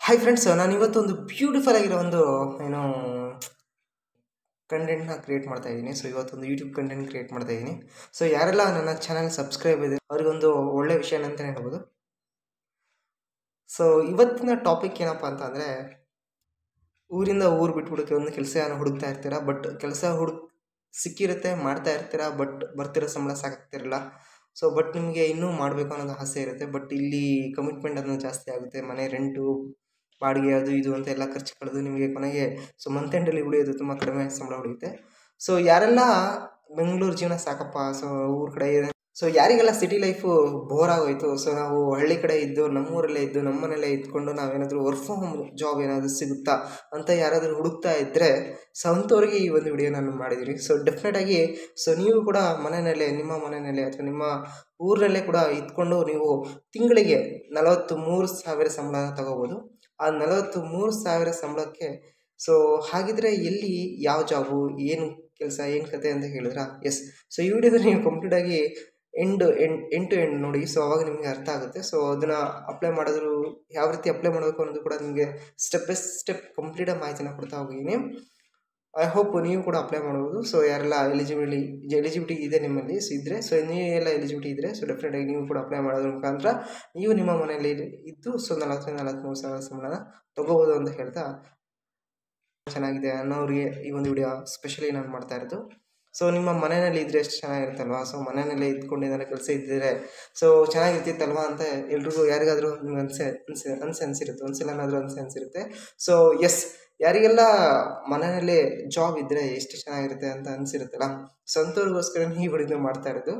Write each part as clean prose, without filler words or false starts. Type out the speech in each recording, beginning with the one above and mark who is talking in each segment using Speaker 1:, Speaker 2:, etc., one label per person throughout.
Speaker 1: Hi friends, ನಾನು ಇವತ್ತು ಒಂದು ಬ್ಯೂಟಿಫುಲ್ ಆಗಿರೋ ಒಂದು ಏನು ಕಂಟೆಂಟ್ನ ಕ್ರಿಯೇಟ್ ಮಾಡ್ತಾ ಇದ್ದೀನಿ. ಸೊ ಇವತ್ತೊಂದು ಯೂಟ್ಯೂಬ್ ಕಂಟೆಂಟ್ ಕ್ರಿಯೇಟ್ ಮಾಡ್ತಾ ಇದ್ದೀನಿ. ಸೊ ಯಾರೆಲ್ಲ ನನ್ನ ಚಾನಲ್ ಸಬ್ಸ್ಕ್ರೈಬ್ ಇದೆ ಅವ್ರಿಗೊಂದು ಒಳ್ಳೆ ವಿಷಯ ಅಂತಲೇ ಹೇಳ್ಬೋದು. ಸೊ ಇವತ್ತಿನ ಟಾಪಿಕ್ ಏನಪ್ಪ ಅಂತ ಅಂದರೆ, ಊರಿಂದ ಊರು ಬಿಟ್ಬಿಡೋಕ್ಕೆ ಒಂದು ಕೆಲಸ ಹುಡುಕ್ತಾ ಇರ್ತೀರಾ, ಬಟ್ ಕೆಲಸ ಸಿಕ್ಕಿರುತ್ತೆ, ಮಾಡ್ತಾ ಇರ್ತೀರಾ, ಬಟ್ ಬರ್ತಿರೋ ಸಂಬಳ ಸಾಕಾಗ್ತಿರಲ್ಲ. ಸೊ ಬಟ್ ನಿಮಗೆ ಇನ್ನೂ ಮಾಡಬೇಕು ಅನ್ನೋದು ಆಸೆ ಇರುತ್ತೆ, ಬಟ್ ಇಲ್ಲಿ ಕಮಿಟ್ಮೆಂಟ್ ಅನ್ನೋದು ಜಾಸ್ತಿ ಆಗುತ್ತೆ. ಮನೆ ರೆಂಟು, ಬಾಡಿಗೆ, ಅದು ಇದು ಅಂತ ಎಲ್ಲ ಖರ್ಚು ಕಳೆದು ನಿಮಗೆ ಕೊನೆಗೆ ಮಂತ್ ಎಂಡಲ್ಲಿ ಉಳಿಯೋದು ತುಂಬ ಕಡಿಮೆ ಸಂಬಳ ಉಳಿಯುತ್ತೆ. ಸೊ ಯಾರೆಲ್ಲ ಬೆಂಗಳೂರು ಜೀವನ ಸಾಕಪ್ಪ, ಸೊ ಊರ ಕಡೆ ಸೊ ಯಾರಿಗೆಲ್ಲ ಸಿಟಿ ಲೈಫು ಬೋರ್ ಆಗೋಯ್ತು, ಸೊ ನಾವು ಹಳ್ಳಿ ಕಡೆ ಇದ್ದು ನಮ್ಮೂರಲ್ಲೇ ಇದ್ದು ನಮ್ಮ ಮನೇಲೇ ಇದ್ಕೊಂಡು ನಾವೇನಾದರೂ ವರ್ಕ್ ಫ್ರಮ್ ಹೋಮ್ ಜಾಬ್ ಏನಾದರೂ ಸಿಗುತ್ತಾ ಅಂತ ಯಾರಾದರೂ ಹುಡುಕ್ತಾ ಇದ್ದರೆ, ಸೊ ಅಂಥವ್ರಿಗೆ ಈ ಒಂದು ವಿಡಿಯೋ ನಾನು ಮಾಡಿದ್ದೀನಿ. ಸೊ ಡೆಫಿನೆಟಾಗಿ ಸೊ ನೀವು ಕೂಡ ಮನೆಯಲ್ಲೇ, ನಿಮ್ಮ ಮನೆಯಲ್ಲೇ ಅಥವಾ ನಿಮ್ಮ ಊರಿನಲ್ಲೇ ಕೂಡ ಇದ್ಕೊಂಡು ನೀವು ತಿಂಗಳಿಗೆ 43,000 ಸಂಬಳನ ತಗೋಬೋದು. ಆ 43,000 ಸಂಬಳಕ್ಕೆ ಸೊ ಹಾಗಿದ್ರೆ ಎಲ್ಲಿ ಯಾವ ಜಾಬು, ಏನು ಕೆಲಸ, ಏನು ಕತೆ ಅಂತ ಹೇಳಿದ್ರಾ? ಎಸ್. ಸೊ ಈ ವಿಡಿಯೋದಲ್ಲಿ ನೀವು ಕಂಪ್ಲೀಟಾಗಿ ಎಂಡ್ ಟು ಎಂಡ್ ನೋಡಿ. ಸೊ ಅವಾಗ ನಿಮಗೆ ಅರ್ಥ ಆಗುತ್ತೆ. ಸೊ ಅದನ್ನು ಅಪ್ಲೈ ಮಾಡಿದ್ರು ಯಾವ ರೀತಿ ಅಪ್ಲೈ ಮಾಡಬೇಕು ಅನ್ನೋದು ಕೂಡ ನಿಮಗೆ ಸ್ಟೆಪ್ ಬೈ ಸ್ಟೆಪ್ ಕಂಪ್ಲೀಟಾಗಿ ಮಾಹಿತಿನ ಕೊಡ್ತಾ ಹೋಗಿದ್ದೀನಿ. ಐ ಹೋಪ್ ನೀವು ಕೂಡ ಅಪ್ಲೈ ಮಾಡ್ಬೋದು. ಸೊ ಯಾರೆಲ್ಲ ಎಲಿಜಿಬಿಲಿಟಿ ಇದೆ ನಿಮ್ಮಲ್ಲಿ ಇದ್ದರೆ, ಸೊ ನೀವೆಲ್ಲ ಎಲಿಜಿಬಿಲಿಟಿ ಇದ್ದರೆ, ಸೊ ಡೆಫಿನೆಟಾಗಿ ನೀವು ಕೂಡ ಅಪ್ಲೈ ಮಾಡೋದ್ರ ಮುಖಾಂತರ ನೀವು ನಿಮ್ಮ ಮನೆಯಲ್ಲಿ ಇದ್ದು ಸೊ 43,000 ಸಂಬಳನ ತೊಗೋಬೋದು ಅಂತ ಹೇಳ್ತಾ, ಚೆನ್ನಾಗಿದೆ ಅನ್ನೋರಿಗೆ ಈ ಒಂದು ವಿಡಿಯೋ ಸ್ಪೆಷಲಿ ನಾನು ಮಾಡ್ತಾ ಇರೋದು. ಸೊ ನಿಮ್ಮ ಮನೆಯಲ್ಲಿ ಇದ್ದರೆ ಎಷ್ಟು ಚೆನ್ನಾಗಿರುತ್ತಲ್ವಾ. ಸೊ ಮನೆಯಲ್ಲೇ ಇದ್ಕೊಂಡು ಏನಾದ್ರು ಕೆಲಸ ಇದ್ದಿದ್ರೆ ಸೊ ಚೆನ್ನಾಗಿರ್ತಿತ್ತಲ್ವಾ ಅಂತ ಎಲ್ರಿಗೂ ಯಾರಿಗಾದರೂ ನಿಮ್ಗೆ ಅನಿಸಿರುತ್ತೆ, ಒಂದ್ಸಲನಾದರೂ ಅನಿಸಿರುತ್ತೆ. ಸೊ ಎಸ್, ಯಾರಿಗೆಲ್ಲ ಮನೆಯಲ್ಲೇ ಜಾಬ್ ಇದ್ದರೆ ಎಷ್ಟು ಚೆನ್ನಾಗಿರುತ್ತೆ ಅಂತ ಅನಿಸಿರುತ್ತಲ್ಲ, ಸೊ ಅಂಥವ್ರಿಗೋಸ್ಕರ ಈ ವಿಡಿಯೋ ಮಾಡ್ತಾ ಇರೋದು.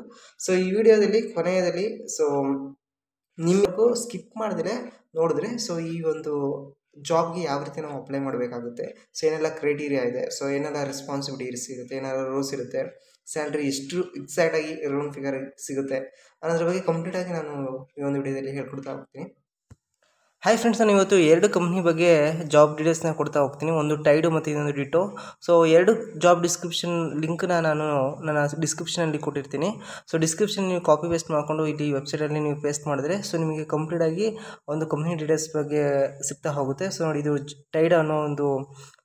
Speaker 1: ಸೊ ಈ ವಿಡಿಯೋದಲ್ಲಿ ಕೊನೆಯದಲ್ಲಿ ಸೊ ನಿಮಗೂ ಸ್ಕಿಪ್ ಮಾಡಿದ್ರೆ ನೋಡಿದ್ರೆ ಸೊ ಈ ಒಂದು ಜಾಬ್ಗೆ ಯಾವ ರೀತಿ ನಾವು ಅಪ್ಲೈ ಮಾಡಬೇಕಾಗುತ್ತೆ, ಸೊ ಏನೆಲ್ಲ ಕ್ರೈಟೀರಿಯಾ ಇದೆ, ಸೊ ಏನೆಲ್ಲ ರೆಸ್ಪಾನ್ಸಿಬಿಲಿಟೀಸ್ ಇರುತ್ತೆ, ಏನೆಲ್ಲ ರೂಲ್ಸ್ ಇರುತ್ತೆ, ಸ್ಯಾಲ್ರಿ ಎಷ್ಟು ಎಕ್ಸಾಕ್ಟಾಗಿ ರೌಂಡ್ ಫಿಗರ್ ಸಿಗುತ್ತೆ ಅನ್ನೋದ್ರ ಬಗ್ಗೆ ಕಂಪ್ಲೀಟಾಗಿ ನಾನು ಈ ಒಂದು ವಿಡಿಯೋದಲ್ಲಿ ಹೇಳ್ಕೊಡ್ತಾ ಹೋಗ್ತೀನಿ. ಹಾಯ್ ಫ್ರೆಂಡ್ಸ್, ನಾನು ಇವತ್ತು 2 ಕಂಪ್ನಿ ಬಗ್ಗೆ ಜಾಬ್ ಡೀಟೇಲ್ಸ್ನ ಕೊಡ್ತಾ ಹೋಗ್ತೀನಿ, ಒಂದು ಟೈಡು ಮತ್ತು ಇನ್ನೊಂದು ಡಿಟೋ. ಸೊ 2 ಜಾಬ್ ಡಿಸ್ಕ್ರಿಪ್ಷನ್ ಲಿಂಕ್ನ ನಾನು ನನ್ನ ಡಿಸ್ಕ್ರಿಪ್ಷನಲ್ಲಿ ಕೊಟ್ಟಿರ್ತೀನಿ. ಸೊ ಡಿಸ್ಕ್ರಿಪ್ಷನ್ ನೀವು ಕಾಪಿ ಪೇಸ್ಟ್ ಮಾಡಿಕೊಂಡು ಇಲ್ಲಿ ವೆಬ್ಸೈಟಲ್ಲಿ ನೀವು ಪೇಸ್ಟ್ ಮಾಡಿದ್ರೆ ಸೊ ನಿಮಗೆ ಕಂಪ್ಲೀಟಾಗಿ ಒಂದು ಕಂಪ್ನಿ ಡೀಟೇಲ್ಸ್ ಬಗ್ಗೆ ಸಿಗ್ತಾ ಹೋಗುತ್ತೆ. ಸೊ ನೋಡಿ, ಇದು ಟೈಡ್ ಅನ್ನೋ ಒಂದು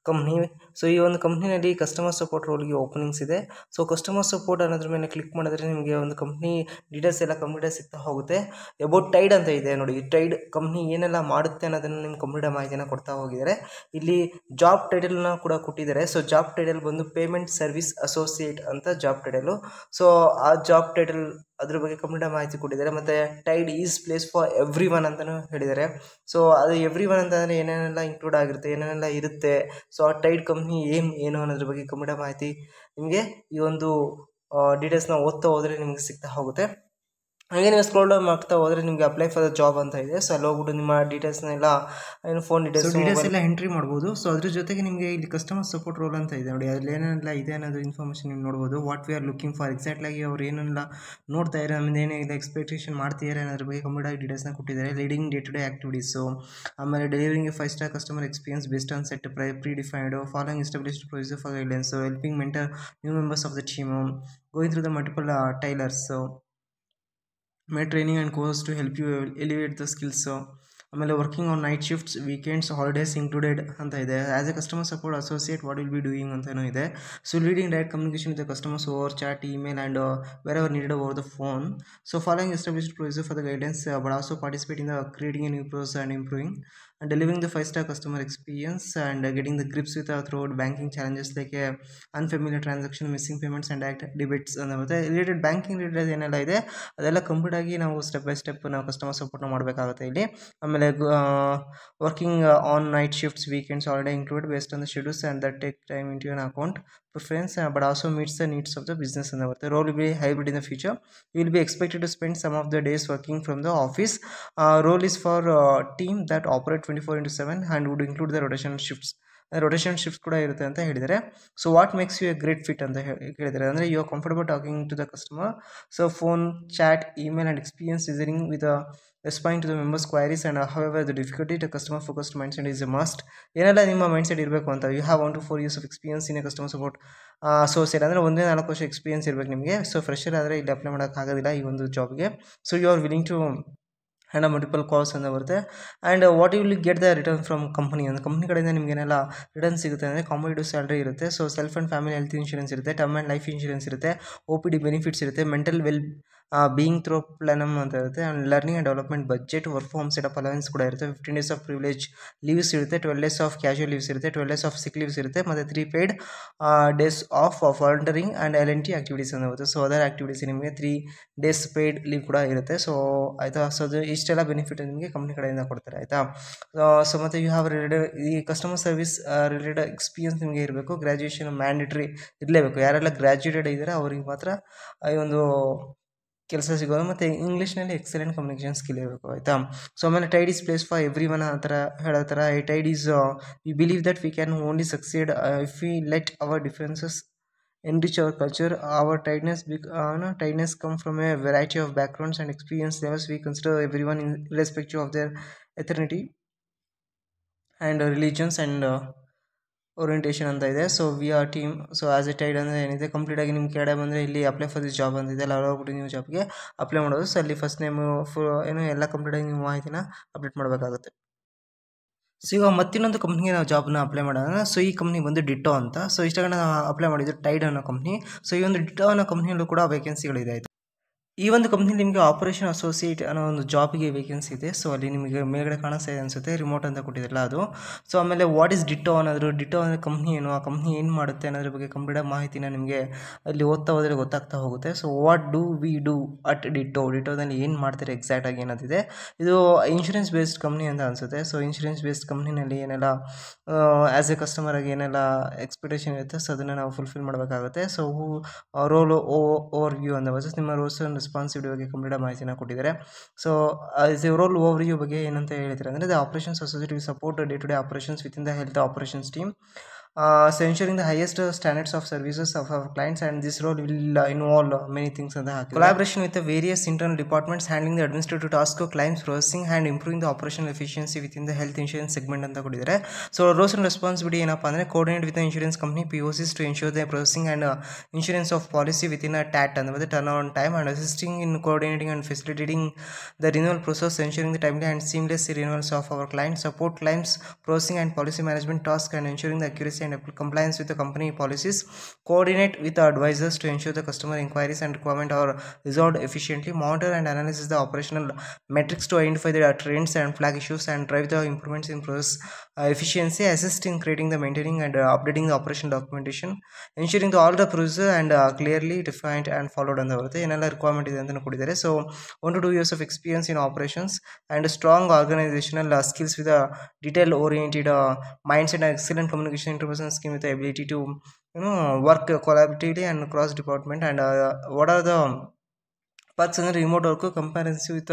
Speaker 1: ಕಂಪ್ನಿ. ಸೊ ಈ ಒಂದು ಕಂಪ್ನಿನಲ್ಲಿ ಕಸ್ಟಮರ್ ಸಪೋರ್ಟ್ ರೋಲ್ಗೆ ಓಪನಿಂಗ್ಸ್ ಇದೆ. ಸೊ ಕಸ್ಟಮರ್ ಸಪೋರ್ಟ್ ಅನ್ನೋದ್ರ ಮೇಲೆ ಕ್ಲಿಕ್ ಮಾಡಿದ್ರೆ ನಿಮಗೆ ಒಂದು ಕಂಪ್ನಿ ಡೀಟೇಲ್ಸ್ ಎಲ್ಲ ಕಂಪ್ಲೀಟಾಗಿ ಸಿಗ್ತಾ ಹೋಗುತ್ತೆ. ಅಬೌಟ್ ಟೈಡ್ ಅಂತ ಇದೆ ನೋಡಿ, ಟೈಡ್ ಕಂಪ್ನಿ ಏನೆಲ್ಲ ಮಾಡುತ್ತೆ ಅನ್ನೋದನ್ನು ನಿಮ್ಗೆ ಕಂಪ್ಲೀಟ್ ಮಾಹಿತಿನ ಕೊಡ್ತಾ ಹೋಗಿದ್ದಾರೆ. ಇಲ್ಲಿ ಜಾಬ್ ಟೈಟಲ್ನ ಕೂಡ ಕೊಟ್ಟಿದ್ದಾರೆ. ಸೊ ಜಾಬ್ ಟೈಟಲ್ ಬಂದು ಪೇಮೆಂಟ್ ಸರ್ವಿಸ್ ಅಸೋಸಿಯೇಟ್ ಅಂತ ಜಾಬ್ ಟೈಟಲು. ಸೊ ಆ ಜಾಬ್ ಟೈಟಲ್ ಅದ್ರ ಬಗ್ಗೆ ಕಂಪ್ಲೀಟ್ ಮಾಹಿತಿ ಕೊಟ್ಟಿದ್ದಾರೆ. ಮತ್ತು Tide is place for every one ಅಂತಲೂ ಹೇಳಿದ್ದಾರೆ. ಸೊ ಅದು ಎವ್ರಿ ಒನ್ ಅಂತಂದರೆ ಏನೇನೆಲ್ಲ ಇನ್ಕ್ಲೂಡ್ ಆಗಿರುತ್ತೆ, ಏನೇನೆಲ್ಲ ಇರುತ್ತೆ, ಸೊ ಆ ಟೈಡ್ ಕಂಪ್ನಿ ಏನು ಅನ್ನೋದ್ರ ಬಗ್ಗೆ ಕಂಪ್ಲೀಟ್ ಮಾಹಿತಿ ನಿಮಗೆ ಈ ಒಂದು ಡೀಟೇಲ್ಸ್ನ ಓದ್ತಾ ಹೋದರೆ ನಿಮಗೆ ಸಿಗ್ತಾ ಹೋಗುತ್ತೆ. ಹಾಗೆ ನೀವು ಸ್ಕ್ರೋಲ್ ಡೌನ್ ಮಾಡ್ತಾ ಹೋದರೆ ನಿಮಗೆ ಅಪ್ಲೈ ಫಾರ್ ದ ಜಾಬ್ ಅಂತ ಇದೆ. ಸೊ ಅಲ್ಲಿ ಹೋಗ್ಬಿಟ್ಟು ನಿಮ್ಮ ಡೀಟೇಲ್ಸ್ನೆಲ್ಲ ಏನು ಫೋನ್ ಡೀಟೇಲ್ಸ್ ಎಲ್ಲ ಎಂಟ್ರಿ ಮಾಡ್ಬೋದು. ಸೊ ಅದ್ರ ಜೊತೆಗೆ ನಿಮಗೆ ಇಲ್ಲಿ ಕಸ್ಟಮರ್ ಸಪೋರ್ಟ್ ರೋಲ್ ಅಂತ ಇದೆ ನೋಡಿ, ಅಲ್ಲಿ ಏನೆಲ್ಲ ಇದೆ ಅನ್ನೋದು ಇನ್ಫಾರ್ಮೇಷನ್ ನೀವು ನೋಡ್ಬೋದು. What we are looking for, ಎಕ್ಸಾಕ್ಟಾಗಿ ಅವ್ರು ಏನೆಲ್ಲ ನೋಡ್ತಾ ಇದ್ದಾರೆ, ಆಮೇಲೆ ಏನಿದೆ ಎಕ್ಸ್ಪೆಕ್ಟೇಷನ್ ಮಾಡ್ತಿದ್ದಾರೆ ಅನ್ನೋದ್ರ ಬಗ್ಗೆ ಕಂಪ್ಲೀಟಾಗಿ ಡೀಟೇಲ್ಸ್ನ ಕೊಟ್ಟಿದ್ದಾರೆ. Leading day to day activities, ಆಮೇಲೆ delivering 5-star customer experience based on set pre defined, following established procedure for guidelines, helping mentor new members of the team, going through the multiple tailors, training and course to help you elevate the skills, ಆಮೇಲೆ working on night shifts, weekends, holidays included ಅಂತ ಇದೆ. As a customer support associate what will be doing ಅಂತಲೂ ಇದೆ. So leading direct communication with the customers over chat, email and wherever needed over the phone. So following established procedure for the guidance, but also participate in the creating a new process and improving and delivering the 5-star customer experience and getting the grips with throughout banking challenges like unfamiliar transaction, missing payments and act debates ಮತ್ತು related banking related ಏನೆಲ್ಲ ಇದೆ ಅದೆಲ್ಲ ಕಂಪ್ಲೀಟಾಗಿ ನಾವು step by step ನಾವು customer ಸಪೋರ್ಟ್ನ ಮಾಡಬೇಕಾಗುತ್ತೆ ಇಲ್ಲಿ. ಆಮೇಲೆ working on night shifts, weekends, holiday include based on the schedules and that take time into N account preference but also meets the needs of the business and the role will be hybrid in the future. You will be expected to spend some of the days working from the office. Role is for team that operate 24/7 and would include the rotational shifts. Rotation shift ಕೂಡ ಇರುತ್ತೆ ಅಂತ ಹೇಳಿದ್ದಾರೆ. So what makes you a great fit ಅಂತ ಹೇಳಿದ್ದಾರೆ ಅಂದರೆ you are comfortable talking to the customer. So phone, chat, email and experience designing with responding to the members queries and however the difficulty the customer focused mind set is a must. ಏನೆಲ್ಲ ನಿಮ್ಮ mind set ಇರಬೇಕು ಅಂತ, you have 1 to 4 years of experience in a customer support associate ಅಂದರೆ 1-4 ವರ್ಷ experience ಇರಬೇಕು ನಿಮಗೆ. So fresher ಆದರೆ ಇಲ್ಲಿ ಅಪ್ಲೈ ಮಾಡೋಕ್ಕಾಗೋದಿಲ್ಲ ಈ ಒಂದು ಜಾಬ್ಗೆ. So you are willing to and multiple calls ಅಂತ ಬರುತ್ತೆ. And what you will get the return from company ಅಂದರೆ ಕಂಪ್ನಿ ಕಡೆಯಿಂದ ನಿಮಗೇನೆಲ್ಲ ರಿಟರ್ನ್ ಸಿಗುತ್ತೆ ಅಂದರೆ ಕಾಂಪಿಟೇಟಿವ್ ಸ್ಯಾಲರಿ ಇರುತ್ತೆ. So self and family health insurance ಇರುತ್ತೆ, ಟರ್ಮ್ ಆ್ಯಂಡ್ ಲೈಫ್ ಇನ್ಶೂರೆನ್ಸ್ ಇರುತ್ತೆ, OPD ಬೆನಿಫಿಟ್ಸ್ ಇರುತ್ತೆ, ಮೆಂಟಲ್ ವೆಲ್ ಬೀಯಿಂಗ್ ಥ್ರೂ ಪ್ಲಾನಮ್ ಅಂತ ಇರುತ್ತೆ, and learning and development budget, work from setup allowance ಕೂಡ ಇರುತ್ತೆ, 15 days ಆಫ್ ಪ್ರಿವಿಲೇಜ್ ಲೀವ್ಸ್ ಇರುತ್ತೆ, 12 days ಆಫ್ ಕ್ಯಾಶುವಲ್ ಲೀವ್ಸ್ ಇರುತ್ತೆ, 12 days ಆಫ್ ಸಿಕ್ ಲೀವ್ಸ್ ಇರುತ್ತೆ, ಮತ್ತು 3 paid days off volunteering and LNT activities ಅಂತ ಬರುತ್ತೆ. ಸೊ ಅದರ್ ಆಕ್ಟಿವಿಟೀಸ್ ನಿಮಗೆ 3 days paid leave ಕೂಡ ಇರುತ್ತೆ. ಸೊ ಆಯಿತಾ, ಸೊ ಅದು ಇಷ್ಟೆಲ್ಲ ಬೆನಿಫಿಟ್ ನಿಮಗೆ ಕಂಪ್ನಿ ಕಡೆಯಿಂದ ಕೊಡ್ತಾರೆ ಆಯಿತಾ. ಸೊ ಮತ್ತು ಯು ಹ್ಯಾವ್ ರಿಲೇಟೆಡ್ ಈ ಕಸ್ಟಮರ್ ಸರ್ವಿಸ್ ರಿಲೇಟೆಡ್ ಎಕ್ಸ್ಪೀರಿಯನ್ಸ್ ನಿಮಗೆ ಇರಬೇಕು. ಗ್ರ್ಯಾಜುಯೇಷನ್ ಮ್ಯಾಂಡೇಟ್ರಿ ಇರಲೇಬೇಕು. ಯಾರೆಲ್ಲ ಗ್ರ್ಯಾಜುಯೇಟೆಡ್ ಇದ್ದಾರೆ ಅವ್ರಿಗೆ ಮಾತ್ರ ಈ ಒಂದು ಕೆಲಸ ಸಿಗೋದು. ಮತ್ತು ಇಂಗ್ಲೀಷ್ನಲ್ಲಿ ಎಕ್ಸಲೆಂಟ್ ಕಮ್ಯುನಿಕೇಷನ್ ಸ್ಕಿಲ್ ಇರಬೇಕು ಆಯಿತಾ. ಸೊ ಆಮೇಲೆ Tide is place for every one ಆ ಥರ ಹೇಳೋ ಥರ ಈ Tide is we believe that we can only succeed if we let our differences enrich our culture. Our tightness come from a variety of backgrounds and experience levels. We consider everyone irrespective of their ethnicity and religions and orientation ಅಂತ ಇದೆ. So we are team. So as a Tide ಅಂದರೆ ಏನಿದೆ, ಕಂಪ್ಲೀಟಾಗಿ ನಿಮ್ಮ ಕೆಳಗಡೆ ಬಂದರೆ ಇಲ್ಲಿ apply for this job ಅಂತಿದೆ. ಅಲ್ಲಿ ಹೋಗ್ಬಿಟ್ಟು ನೀವು ಜಾಬ್ಗೆ ಅಪ್ಲೈ ಮಾಡೋದು. ಸೊ ಅಲ್ಲಿ ಫಸ್ಟ್ ನೇಮು ಏನು ಎಲ್ಲ ಕಂಪ್ಲೀಟಾಗಿ ನೀವು ಮಾಹಿತಿನ ಅಪ್ಡೇಟ್ ಮಾಡಬೇಕಾಗುತ್ತೆ. ಸೊ ಇವಾಗ ಮತ್ತಿನ್ನೊಂದು ಕಂಪ್ನಿಗೆ ನಾವು ಜಾಬ್ನ ಅಪ್ಲೈ ಮಾಡೋಣ. ಸೊ ಈ ಕಂಪ್ನಿ ಬಂದು ಡಿಟ್ಟೋ ಅಂತ. ಸೊ ಇಷ್ಟಗಳ ನಾವು ಅಪ್ಲೈ ಮಾಡಿದ್ದು ಟೈಡ್ ಅನ್ನೋ ಕಂಪ್ನಿ. ಸೊ ಈ ಒಂದು ಡಿಟ್ಟೋ ಅನ್ನೋ ಕಂಪ್ನಿಯಲ್ಲೂ ಕೂಡ ವೇಕೆನ್ಸಿಗಳಿದೆ ಆಯಿತು. ಈ ಒಂದು ಕಂಪ್ನಿಲಿ ನಿಮಗೆ ಆಪರೇಷನ್ ಅಸೋಸಿಯೇಟ್ ಅನ್ನೋ ಒಂದು ಜಾಬ್ಗೆ ವೇಕೆನ್ಸಿ ಇದೆ. ಸೊ ಅಲ್ಲಿ ನಿಮಗೆ ಮೇಲ್ಗಡೆ ಕಾಣಿಸ್ತಾ ಇದೆ ಅನಿಸುತ್ತೆ, ರಿಮೋಟ್ ಅಂತ ಕೊಟ್ಟಿದ್ರಲ್ಲ ಅದು. ಸೊ ಆಮೇಲೆ ವಾಟ್ ಈಸ್ ಡಿಟ್ಟೋ ಅನ್ನೋದು, ಡಿಟ್ಟೋ ಅಂದರೆ ಕಂಪ್ನಿ ಏನು, ಆ ಕಂಪ್ನಿ ಏನು ಮಾಡುತ್ತೆ ಅನ್ನೋದ್ರ ಬಗ್ಗೆ ಕಂಪ್ಲೀಟಾಗಿ ಮಾಹಿತಿನ ನಿಮಗೆ ಅಲ್ಲಿ ಓದ್ತಾ ಹೋದರೆ ಗೊತ್ತಾಗ್ತಾ ಹೋಗುತ್ತೆ. So what do we do at Ditto, ಡಿಟ್ಟೋದಲ್ಲಿ ಏನು ಮಾಡ್ತಾರೆ ಎಕ್ಸಾಕ್ಟಾಗಿ ಅನ್ನೋದಿದೆ. ಇದು ಇನ್ಶೂರೆನ್ಸ್ ಬೇಸ್ಡ್ ಕಂಪ್ನಿ ಅಂತ ಅನಿಸುತ್ತೆ. ಸೊ ಇನ್ಶೂರೆನ್ಸ್ ಬೇಸ್ಡ್ ಕಂಪ್ನಿನಲ್ಲಿ ಏನೆಲ್ಲ ಆ್ಯಸ್ ಎ ಕಸ್ಟಮರಾಗಿ ಏನೆಲ್ಲ ಎಕ್ಸ್ಪೆಕ್ಟೇಷನ್ ಇರುತ್ತೆ, ಸೊ ಅದನ್ನು ನಾವು ಫುಲ್ಫಿಲ್ ಮಾಡಬೇಕಾಗುತ್ತೆ. ಸೊ ರೋಲ್ ಓವರ್ ವ್ಯೂ ಅಂತ ಬರ್ತದೆ. ನಿಮ್ಮ ರೋಲ್ಸ್ ಆ್ಯಂಡ್ ರೆಸ್ಪಾನ್ಸಿಬಿಲಿಟಿ ಬಗ್ಗೆ ಕಂಪ್ಲೀಟ್ ಮಾಹಿತಿನ ಕೊಟ್ಟಿದ್ದಾರೆ. ಸೊ ರೋಲ್ ಓವರ್ ವ್ಯೂ ಬಗ್ಗೆ ಏನಂತ ಹೇಳಿದರೆ ಅಂದರೆ the operations associate will support day to day operations within the health operations team. So ensuring the highest standards of services of our clients, and this role will involve many things ಅಂತ ಹಾಕಿ collaboration with the various internal departments handling the administrative task of claims processing and improving the operational efficiency within the health insurance segment ಅಂತ ಕೊಟ್ಟಿದ್ದಾರೆ. So roles and responsibility ಏನಪ್ಪ ಅಂದರೆ coordinate with the insurance company POCs to ensure the processing and insurance of policy within a TAT ಅಂದರೆ turnaround time, and assisting in coordinating and facilitating the renewal process, ensuring the timely and seamless renewals of our clients, support claims processing and policy management tasks, and ensuring the accuracy and compliance with the company policies, coordinate with the advisors to ensure the customer inquiries and requirements are resolved efficiently, monitor and analyze the operational metrics to identify the trends and flag issues, and drive the improvements in process efficiency, assist in creating the maintaining and updating the operational documentation, ensuring all the procedures and clearly defined and followed ಅಂತ ಬರುತ್ತೆ. ಏನೆಲ್ಲ requirement ಇದೆ ಅಂತ ಕೊಟ್ಟಿದ್ದಾರೆ. So 1 to 2 years of experience in operations and strong organizational skills with a detail oriented mindset and excellent communication interpersonal skill with the ability to work collaboratively and cross department. And what are the perks ಅಂದರೆ remote work, comparison with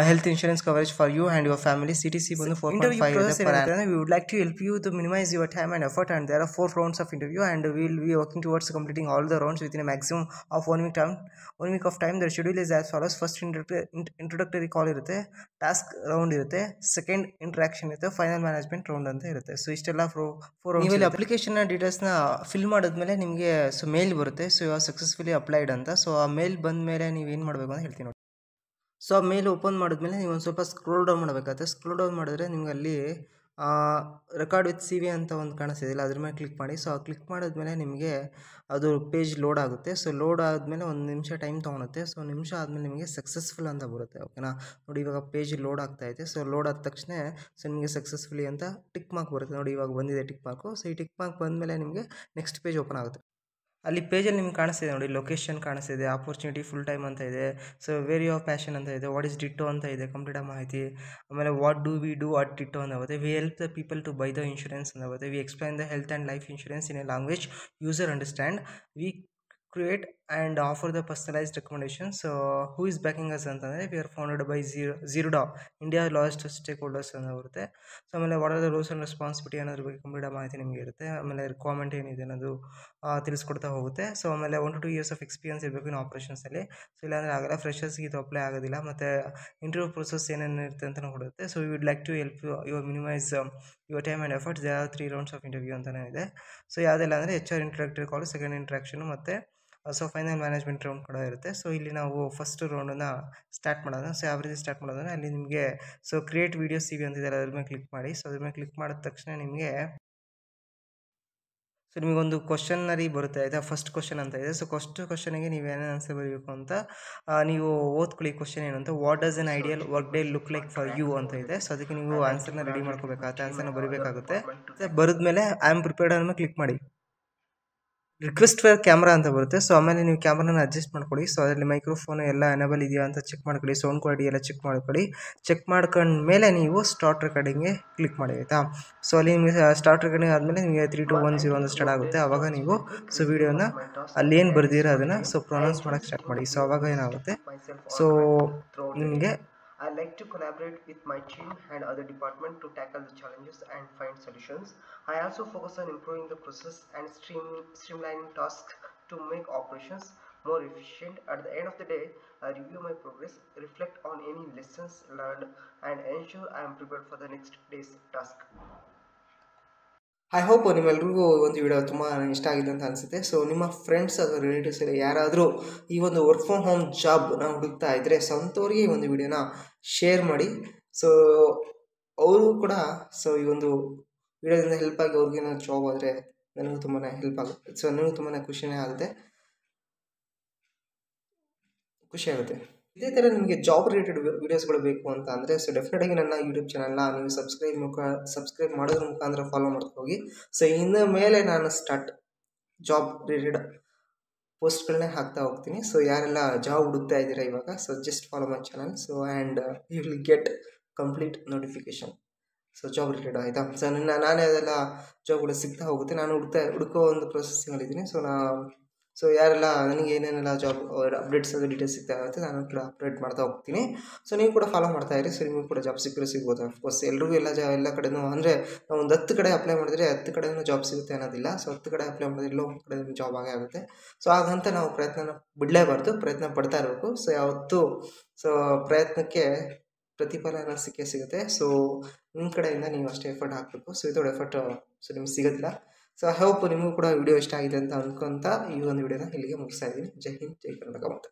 Speaker 1: health insurance coverage for you and your family. CTC ಬಂದು 4.5 ಇದೆ. We would like to help you to minimise your time and effort, and there are 4 rounds of interview, and will be working towards completing all the rounds with in a maximum of 1 week of time. The schedule is as follows. First introductory call ಇರುತ್ತೆ, task round ಇರುತ್ತೆ, second interaction ಇರುತ್ತೆ, final management round ಅಂತ ಇರುತ್ತೆ. So ಇಷ್ಟೆಲ್ಲ 4 ನೀವು ಇಲ್ಲಿ ಅಪ್ಲಿಕೇಶನ್ನ ಡೀಟೇಲ್ಸ್ನ fill ಮಾಡಿದ್ಮೇಲೆ ನಿಮಗೆ ಸೊ ಮೇಲ್ ಬರುತ್ತೆ. ಸೊ ಇವಾಗ ಸಕ್ಸಸ್ಫುಲಿ ಅಪ್ಲೈಡ್ ಅಂತ. ಸೊ ಆ ಮೇಲ್ ಬಂದ ಮೇಲೆ ನೀವೇನು ಮಾಡಬೇಕು ಅಂತ ಹೇಳ್ತೀನಿ ನೋಡಿ. ಸೊ ಆ ಮೇಲ್ ಓಪನ್ ಮಾಡಿದ್ಮೇಲೆ ನೀವು ಒಂದು ಸ್ವಲ್ಪ ಸ್ಕ್ರೋಲ್ ಡೌನ್ ಮಾಡಬೇಕಾಗುತ್ತೆ. ಸ್ಕ್ರೋಲ್ ಡೌನ್ ಮಾಡಿದ್ರೆ ನಿಮ್ಗೆ ಅಲ್ಲಿ ರೆಕಾರ್ಡ್ ವಿತ್ CV ಅಂತ ಒಂದು ಕಾಣಿಸ್ತಿದಿಲ್ಲ, ಅದ್ರ ಮೇಲೆ ಕ್ಲಿಕ್ ಮಾಡಿ. ಸೊ ಕ್ಲಿಕ್ ಮಾಡಿದ್ಮೇಲೆ ನಿಮಗೆ ಅದು ಪೇಜ್ ಲೋಡ್ ಆಗುತ್ತೆ. ಸೊ ಲೋಡ್ ಆದಮೇಲೆ 1 ನಿಮಿಷ ಟೈಮ್ ತೊಗೊಳುತ್ತೆ. ಸೊ ನಿಮಿಷ ಆದಮೇಲೆ ನಿಮಗೆ ಸಕ್ಸಸ್ಫುಲ್ ಅಂತ ಬರುತ್ತೆ. ಓಕೆನಾ, ನೋಡಿ ಇವಾಗ ಪೇಜ್ ಲೋಡ್ ಆಗ್ತಾಯಿದೆ. ಸೊ ಲೋಡ್ ಆದ ತಕ್ಷಣ ಸೊ ನಿಮಗೆ ಸಕ್ಸಸ್ಫುಲಿ ಅಂತ ಟಿಕ್ ಮಾರ್ಕ್ ಬರುತ್ತೆ. ನೋಡಿ ಇವಾಗ ಬಂದಿದೆ ಟಿಕ್ ಮಾರ್ಕು. ಸೊ ಈ ಟಿಕ್ ಮಾರ್ಕ್ ಬಂದಮೇಲೆ ನಿಮಗೆ ನೆಕ್ಸ್ಟ್ ಪೇಜ್ ಓಪನ್ ಆಗುತ್ತೆ. ಅಲ್ಲಿ ಪೇಜಲ್ಲಿ ನಿಮ್ಗೆ ಕಾಣಿಸ್ತಿದೆ ನೋಡಿ, ಲೊಕೇಶನ್ ಕಾಣಿಸ್ತಿದೆ, ಆಪರ್ಚುನಿಟಿ ಫುಲ್ ಟೈಮ್ ಅಂತ ಇದೆ. ಸೊ ವೇರಿ ಆಫ್ ಪ್ಯಾಷನ್ ಅಂತ ಇದೆ, ವಾಟ್ ಇಸ್ ಡಿಟ್ಟೋ ಅಂತ ಇದೆ, ಕಂಪ್ಲೀಟ್ ಮಾಹಿತಿ. ಆಮೇಲೆ what do we do at Ditto ಅಂತ ಬರುತ್ತೆ. We help the people to buy the insurance ಅಂತ ಬರುತ್ತೆ. We explain the health and life insurance in a language user understand. We create and offer the personalized recommendations. So who is backing us ಅಂತಂದರೆ we are founded by Zerodha, India largest stakeholders ಅಂತ ಬರುತ್ತೆ. So ಆಮೇಲೆ what are the rules and responsibility ಅನ್ನೋದ್ರ ಬಗ್ಗೆ complete ಮಾಹಿತಿ ನಿಮಗೆ ಇರುತ್ತೆ. ಆಮೇಲೆ ರಿಕ್ವೈರ್ಮೆಂಟ್ ಏನಿದೆ ಅನ್ನೋದು ತಿಳಿಸ್ಕೊಡ್ತಾ ಹೋಗುತ್ತೆ. ಸೊ ಆಮೇಲೆ 1 to 2 years ಆಫ್ ಎಕ್ಸ್ಪೀರಿಯನ್ಸ್ ಇರಬೇಕು ಇನ್ನು ಆಪ್ರೇಷನ್ಸಲ್ಲಿ. ಸೊ ಇಲ್ಲಾಂದರೆ ಆಗಲ್ಲ, ಫ್ರೆಷರ್ಸ್ಗೆ ಇದು ಅಪ್ಲೈ ಆಗೋದಿಲ್ಲ. ಮತ್ತು ಇಂಟರ್ವ್ಯೂ ಪ್ರೊಸೆಸ್ ಏನೇನು ಇರುತ್ತೆ ಅಂತ ಕೊಡುತ್ತೆ. So we would like to help you minimise your time and efforts. There are 3 rounds of interview ಅಂತಲೇ ಇದೆ. ಸೊ ಯಾವುದೆಲ್ಲ ಅಂದರೆ HR introductory call, second interaction, ಮತ್ತು ಸೊ ಫೈನಲ್ ಮ್ಯಾನೇಜ್ಮೆಂಟ್ ರೌಂಡ್ ಕೂಡ ಇರುತ್ತೆ. ಸೊ ಇಲ್ಲಿ ನಾವು ಫಸ್ಟ್ ರೌಂಡನ್ನು ಸ್ಟಾರ್ಟ್ ಮಾಡೋಣ. ಸೊ ಯಾವ ರೀತಿ ಸ್ಟಾರ್ಟ್ ಮಾಡೋದಂದರೆ ಅಲ್ಲಿ ನಿಮಗೆ ಸೊ ಕ್ರಿಯೇಟ್ ವೀಡಿಯೋ CV ಅಂತಿದ್ದಾರೆ, ಅದ್ರ ಮೇಲೆ ಕ್ಲಿಕ್ ಮಾಡಿ. ಸೊ ಅದ್ರ ಮೇಲೆ ಕ್ಲಿಕ್ ಮಾಡಿದ ತಕ್ಷಣ ನಿಮಗೊಂದು ಕ್ವಶನ್ನರಿ ಬರುತ್ತೆ ಆಯಿತಾ. ಫಸ್ಟ್ ಕ್ವಶನ್ ಅಂತ ಇದೆ. ಸೊ ಫಸ್ಟ್ ಕ್ವಶನಿಗೆ ನೀವು ಏನೇನು ಆನ್ಸರ್ ಬರೀಬೇಕು ಅಂತ ನೀವು ಓದ್ಕೊಳ್ಳಿ. ಕ್ವಶನ್ ಏನು ಅಂತ, what does an ideal work day look like for you ಅಂತ ಇದೆ. ಸೊ ಅದಕ್ಕೆ ನೀವು ಆನ್ಸರ್ನ ರೆಡಿ ಮಾಡ್ಕೋಬೇಕಾಗುತ್ತೆ, ಆನ್ಸರ್ನ ಬರೀಬೇಕಾಗುತ್ತೆ. ಬರೆದ್ಮೇಲೆ ಐ ಆಮ್ ಪ್ರಿಪೇರ್ಡ್ ಅನ್ನೋ ಕ್ಲಿಕ್ ಮಾಡಿ. ರಿಕ್ವೆಸ್ಟ್ ಫಾರ್ ಕ್ಯಾಮ್ರಾ ಅಂತ ಬರುತ್ತೆ. ಸೊ ಆಮೇಲೆ ನೀವು ಕ್ಯಾಮ್ರಾನ ಅಡ್ಜಸ್ಟ್ ಮಾಡ್ಕೊಳ್ಳಿ. ಸೊ ಅದರಲ್ಲಿ ಮೈಕ್ರೋಫೋನ್ ಎಲ್ಲ ಎನೇಬಲ್ ಇದೆಯಾ ಅಂತ ಚೆಕ್ ಮಾಡ್ಕೊಳ್ಳಿ, ಸೌಂಡ್ ಕ್ವಾಲಿಟಿ ಎಲ್ಲ ಚೆಕ್ ಮಾಡ್ಕೊಳ್ಳಿ. ಚೆಕ್ ಮಾಡ್ಕೊಂಡ್ಮೇಲೆ ನೀವು ಸ್ಟಾರ್ಟ್ ರೆಕಾರ್ಡಿಂಗ್ಗೆ ಕ್ಲಿಕ್ ಮಾಡಿ ಆಯಿತಾ. ಸೊ ಅಲ್ಲಿ ನಿಮಗೆ ಸ್ಟಾರ್ಟ್ ರೆಕಾರ್ಡಿಂಗ್ ಆದಮೇಲೆ ನಿಮಗೆ 3, 2, 1, 0 ಅಂತ ಸ್ಟಾರ್ಟ್ ಆಗುತ್ತೆ. ಆವಾಗ ನೀವು ಸೊ ವೀಡಿಯೋನ ಅಲ್ಲಿ ಏನು ಬರ್ದಿರೋ ಅದನ್ನು ಸೊ ಪ್ರೊನೌನ್ಸ್ ಮಾಡೋಕ್ಕೆ ಸ್ಟಾರ್ಟ್ ಮಾಡಿ. ಸೊ ಆವಾಗ ಏನಾಗುತ್ತೆ, ಸೊ ನಿಮಗೆ I like to collaborate with my team and other departments to tackle the challenges and find solutions. I also focus on improving the process and streamlining tasks to make operations more efficient. At the end of the day, I review my progress, reflect on any lessons learned, and ensure I am prepared for the next day's task. I hope ನಿಮ್ಮೆಲ್ರಿಗೂ ಒಂದು video ತುಂಬ ಇಷ್ಟ ಆಗಿದೆ ಅಂತ ಅನಿಸುತ್ತೆ. So ನಿಮ್ಮ friends ಅಥವಾ relatives ಯಾರಾದರೂ ಈ ಒಂದು ವರ್ಕ್ ಫ್ರಮ್ ಹೋಮ್ ಜಾಬ್ನ ಹುಡುಕ್ತಾ ಇದ್ದರೆ ಸೊ ಅಂಥವ್ರಿಗೆ ಈ ಒಂದು ವಿಡಿಯೋನ ಶೇರ್ ಮಾಡಿ. ಸೊ ಅವರು ಕೂಡ ಸೊ ಈ ಒಂದು ವಿಡಿಯೋದಿಂದ ಹೆಲ್ಪ್ ಆಗಿ ಅವ್ರಿಗೇನಾದ್ರು ಜಾಬ್ ಆದರೆ ನನಗೂ ತುಂಬಾ ಹೆಲ್ಪ್ ಆಗುತ್ತೆ. ಸೊ ನನಗೂ ತುಂಬಾ ಖುಷಿ ಆಗುತ್ತೆ. ಇದೇ ಥರ ನಿಮಗೆ ಜಾಬ್ ರಿಲೇಟೆಡ್ ವೀಡಿಯೋಸ್ಗಳು ಬೇಕು ಅಂತ ಅಂದರೆ ಸೊ ಡೆಫಿನೆಟಾಗಿ ನನ್ನ ಯೂಟ್ಯೂಬ್ ಚಾನಲ್ನ ನೀವು ಸಬ್ಸ್ಕ್ರೈಬ್ ಮಾಡೋದ್ರ ಮುಖಾಂತರ ಫಾಲೋ ಮಾಡ್ತಾ ಹೋಗಿ. ಸೊ ಇನ್ನು ಮೇಲೆ ನಾನು ಜಾಬ್ ರಿಲೇಟೆಡ್ ಪೋಸ್ಟ್ಗಳನ್ನೇ ಹಾಕ್ತಾ ಹೋಗ್ತೀನಿ. ಸೊ ಯಾರೆಲ್ಲ ಜಾಬ್ ಹುಡುಕ್ತಾ ಇದ್ದೀರಾ ಇವಾಗ, so just follow my channel. So and you will get complete notification so job related ಆಯಿತಾ. ಸೊ ನಾನೇ ಅದೆಲ್ಲ ಜಾಬ್ಗಳು ಸಿಗ್ತಾ ಹೋಗುತ್ತೆ. ನಾನು ಹುಡುಕೋ ಒಂದು ಪ್ರೊಸೆಸಿಂಗಲ್ಲಿದ್ದೀನಿ. ಸೊ ಯಾರೆಲ್ಲ ನನಗೆ ಏನೇನೆಲ್ಲ ಜಾಬ್ ಅಪ್ಡೇಟ್ಸ್ ಅದು ಡೀಟೇಲ್ಸ್ ಸಿಗ್ತಾ ಇರುತ್ತೆ ನಾನು ಕೂಡ ಅಪ್ಡೇಟ್ ಮಾಡ್ತಾ ಹೋಗ್ತೀನಿ. ಸೊ ನೀವು ಕೂಡ ಫಾಲೋ ಮಾಡ್ತಾ ಇರಿ. ಸೊ ನಿಮಗೂ ಕೂಡ ಜಾಬ್ ಸಿಗ್ಬೋದು. ಅಫ್ಕೋರ್ಸ್ ಎಲ್ರಿಗೂ ಎಲ್ಲ ಕಡೆನೂ ಅಂದರೆ ನಾವು ಒಂದು 10 ಕಡೆ ಅಪ್ಲೈ ಮಾಡಿದ್ರೆ 10 ಕಡೆನೂ ಜಾಬ್ ಸಿಗುತ್ತೆ ಅನ್ನೋದಿಲ್ಲ. ಸೊ 10 ಕಡೆ ಅಪ್ಲೈ ಮಾಡಿದ್ರೆ ಎಲ್ಲೋ ಒಂದು ಕಡೆ ಜಾಬ್ ಆಗೇ ಆಗುತ್ತೆ. ಸೊ ಹಾಗಂತ ನಾವು ಬಿಡಲೇಬಾರ್ದು, ಪ್ರಯತ್ನ ಪಡ್ತಾ ಇರಬೇಕು. ಸೊ ಯಾವತ್ತೂ ಸೊ ಪ್ರಯತ್ನಕ್ಕೆ ಪ್ರತಿಫಲನ ಸಿಗುತ್ತೆ. ಸೊ ನಿಮ್ಮ ಕಡೆಯಿಂದ ನೀವು ಅಷ್ಟೇ ಎಫರ್ಟ್ ಹಾಕಬೇಕು. ಸೊ ವಿತೌಟ್ ಎಫರ್ಟ್ ಸೊ ನಿಮ್ಗೆ ಸಿಗೋದಿಲ್ಲ. ಸೊ ಐ ಹೋಪ್ ನಿಮಗೂ ಕೂಡ ವಿಡಿಯೋ ಇಷ್ಟ ಆಗಿದೆ ಅಂತ ಅಂದ್ಕೊಂತ ಈ ಒಂದು ವಿಡಿಯೋನ ಇಲ್ಲಿಗೆ ಮುಗಿಸ್ತಾ ಇದ್ದೀನಿ. ಜೈ ಹಿಂದ್, ಜೈ ಕರ್ನಾಟಕ ಮಾತೆ.